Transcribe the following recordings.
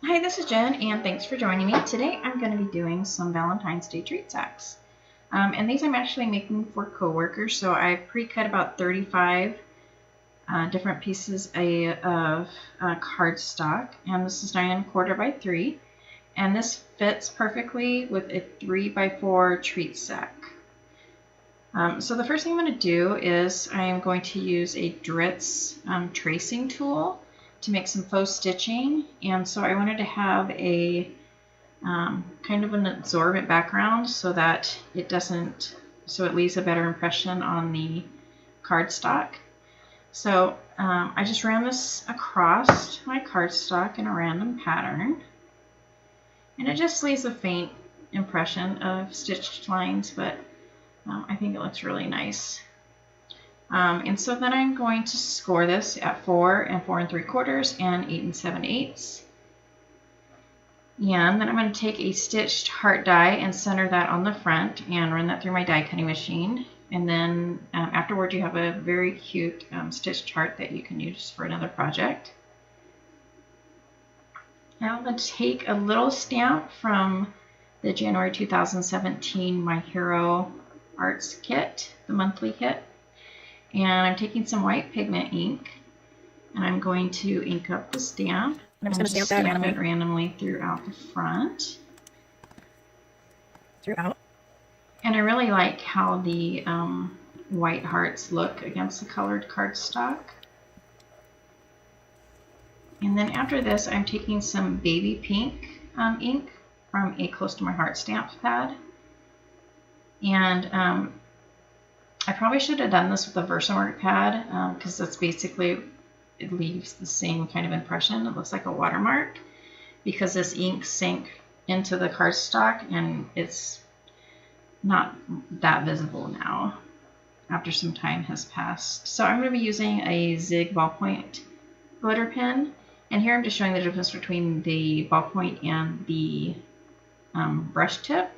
Hi, this is Jen, and thanks for joining me. Today I'm going to be doing some Valentine's Day treat sacks. And these I'm actually making for coworkers, so I've pre-cut about 35 different pieces of cardstock, and this is 9 1/4 by 3, and this fits perfectly with a 3 by 4 treat sack. So the first thing I'm going to do is I'm going to use a Dritz tracing tool to make some faux stitching, and so I wanted to have a kind of an absorbent background so that it leaves a better impression on the cardstock. So I just ran this across my cardstock in a random pattern, and it just leaves a faint impression of stitched lines, but I think it looks really nice. And so then I'm going to score this at 4 and 4 3/4 and 8 7/8. And then I'm going to take a stitched heart die and center that on the front and run that through my die cutting machine. And then afterward you have a very cute stitched heart that you can use for another project. Now I'm going to take a little stamp from the January 2017 My Hero Arts kit, the monthly kit. And I'm taking some white pigment ink, and I'm going to ink up the stamp. I'm just going to stamp it randomly throughout the front. Throughout. And I really like how the white hearts look against the colored cardstock. And then after this, I'm taking some baby pink ink from a Close to My Heart stamp pad. And I probably should have done this with a Versamark pad because that's basically, it leaves the same kind of impression. It looks like a watermark because this ink sank into the cardstock and it's not that visible now after some time has passed. So I'm going to be using a Zig ballpoint glitter pen, and here I'm just showing the difference between the ballpoint and the brush tip.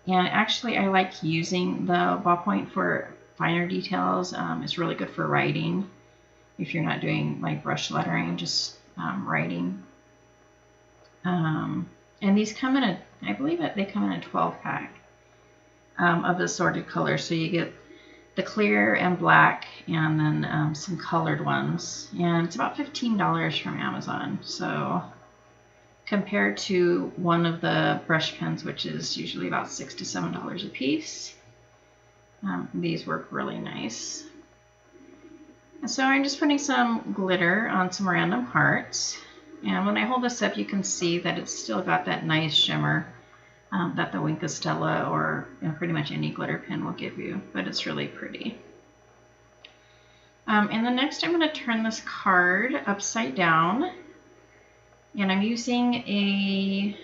And actually I like using the ballpoint for finer details. It's really good for writing if you're not doing like brush lettering, just writing. And these come in I believe they come in a 12 pack of assorted colors. So you get the clear and black and then some colored ones. And it's about $15 from Amazon. So compared to one of the brush pens, which is usually about $6 to $7 a piece. These work really nice. And so I'm just putting some glitter on some random hearts. And when I hold this up, you can see that it's still got that nice shimmer that the Wink of Stella or pretty much any glitter pen will give you, but it's really pretty. And then next I'm going to turn this card upside down. And I'm using a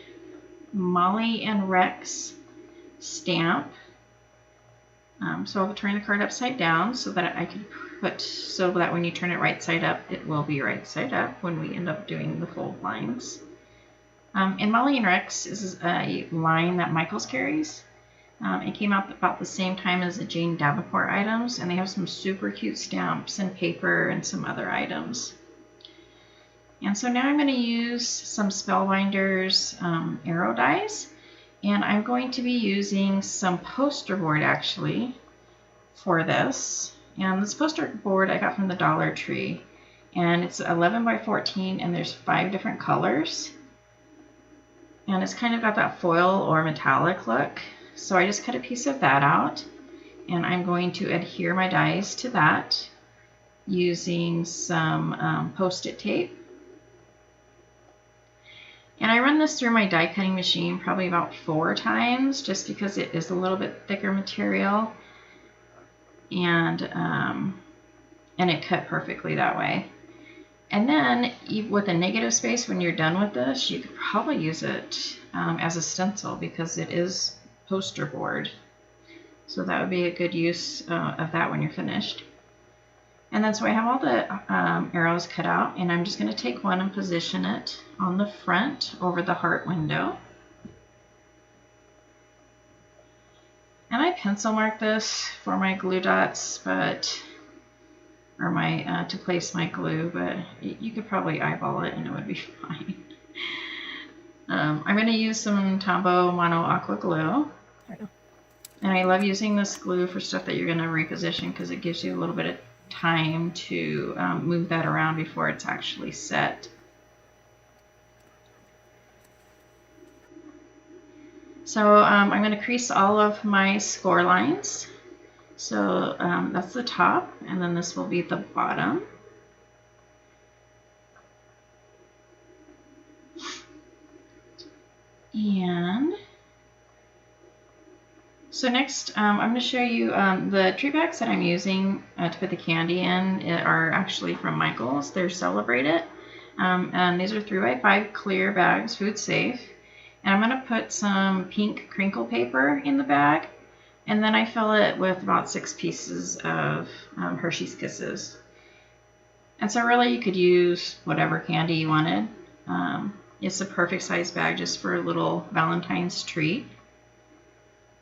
Molly and Rex stamp. So I'll turn the card upside down so that I can so that when you turn it right side up, it will be right side up when we end up doing the fold lines. And Molly and Rex is a line that Michaels carries. It came out about the same time as the Jane Davenport items, and they have some super cute stamps and paper and some other items. And so now I'm going to use some Spellbinders arrow dies, and I'm going to be using some poster board actually for this. And this poster board I got from the Dollartree, and it's 11 by 14, and there's 5 different colors. And it's kind of got that foil or metallic look. So I just cut a piece of that out, and I'm going to adhere my dies to that using some Post-it tape. And I run this through my die cutting machine probably about 4 times just because it is a little bit thicker material, and it cut perfectly that way. And then with a negative space, when you're done with this, you could probably use it as a stencil because it is poster board. So that would be a good use of that when you're finished. And then so I have all the arrows cut out, and I'm just going to take one and position it on the front over the heart window. And I pencil mark this for my glue dots, or my to place my glue, but you could probably eyeball it and it would be fine. I'm going to use some Tombow Mono Aqua glue. And I love using this glue for stuff that you're going to reposition because it gives you a little bit of time to move that around before it's actually set. So I'm going to crease all of my score lines. So that's the top, and then this will be the bottom. And so next, I'm going to show you the treat bags that I'm using to put the candy in are actually from Michael's. They're Celebrated. And these are 3x5 clear bags, food safe. And I'm going to put some pink crinkle paper in the bag. And then I fill it with about 6 pieces of Hershey's Kisses. And so really you could use whatever candy you wanted. It's a perfect size bag just for a little Valentine's treat.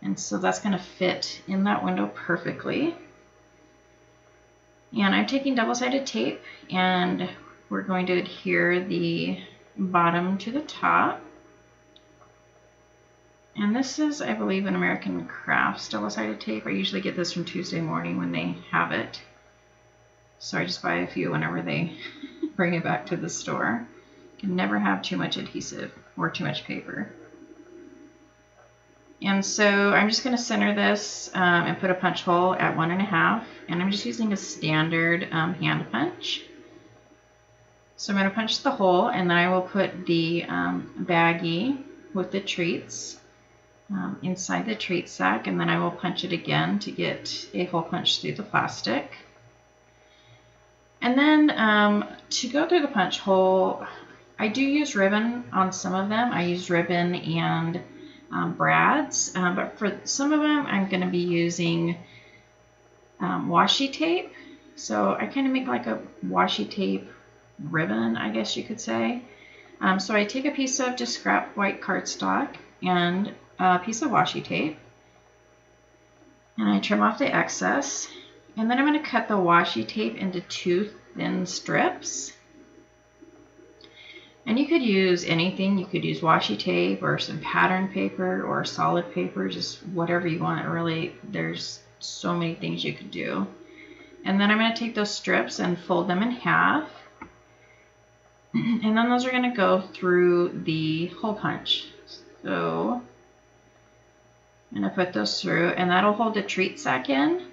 And so that's going to fit in that window perfectly. And I'm taking double-sided tape and we're going to adhere the bottom to the top. And this is, I believe, an American Crafts double-sided tape. I usually get this from Tuesday Morning when they have it. So I just buy a few whenever they bring it back to the store. You can never have too much adhesive or too much paper. And so I'm just going to center this and put a punch hole at 1.5. And I'm just using a standard hand punch. So I'm going to punch the hole, and then I will put the baggie with the treats inside the treat sack, and then I will punch it again to get a hole punch through the plastic. And then to go through the punch hole, I do use ribbon on some of them. I use ribbon and brads, but for some of them I'm going to be using washi tape. So I kind of make like a washi tape ribbon, I guess you could say. So I take a piece of just scrap white cardstock and a piece of washi tape, and I trim off the excess, and then I'm going to cut the washi tape into 2 thin strips. And you could use anything. You could use washi tape or some pattern paper or solid paper, just whatever you want. Really, there's so many things you could do. And then I'm going to take those strips and fold them in half. And then those are going to go through the hole punch. So I'm going to put those through, and that'll hold the treat sack in.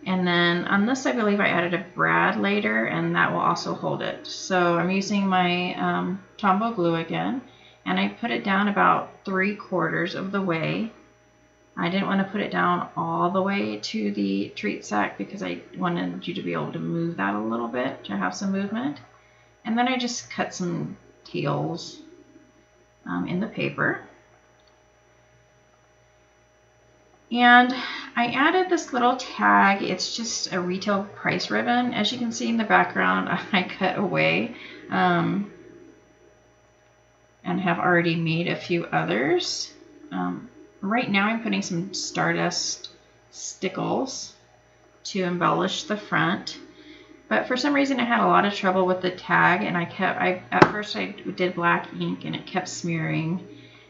And then on this, I believe I added a brad later, and that will also hold it. So I'm using my Tombow glue again, and I put it down about 3/4 of the way. I didn't want to put it down all the way to the treat sack because I wanted you to be able to move that a little bit, to have some movement. And then I just cut some tails in the paper. And I added this little tag. It's just a retail price ribbon. As you can see in the background, I cut away and have already made a few others. Right now I'm putting some Stardust Stickles to embellish the front. But for some reason I had a lot of trouble with the tag, and at first I did black ink and it kept smearing.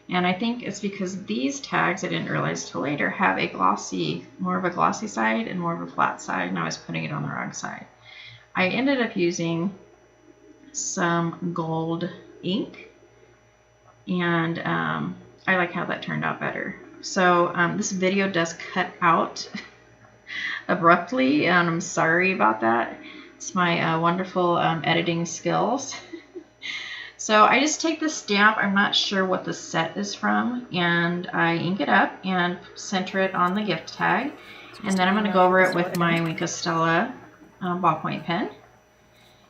And I think it's because these tags, I didn't realize till later, have a more of a glossy side and more of a flat side, and I was putting it on the wrong side. I ended up using some gold ink, and I like how that turned out better. So this video does cut out abruptly, and I'm sorry about that. It's my wonderful editing skills. So I just take the stamp, I'm not sure what the set is from, and I ink it up and center it on the gift tag. And then I'm going to go over it with my Stella ballpoint pen.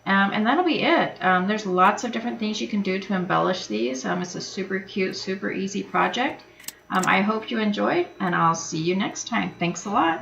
And that'll be it. There's lots of different things you can do to embellish these. It's a super cute, super easy project. I hope you enjoyed, and I'll see you next time. Thanks a lot.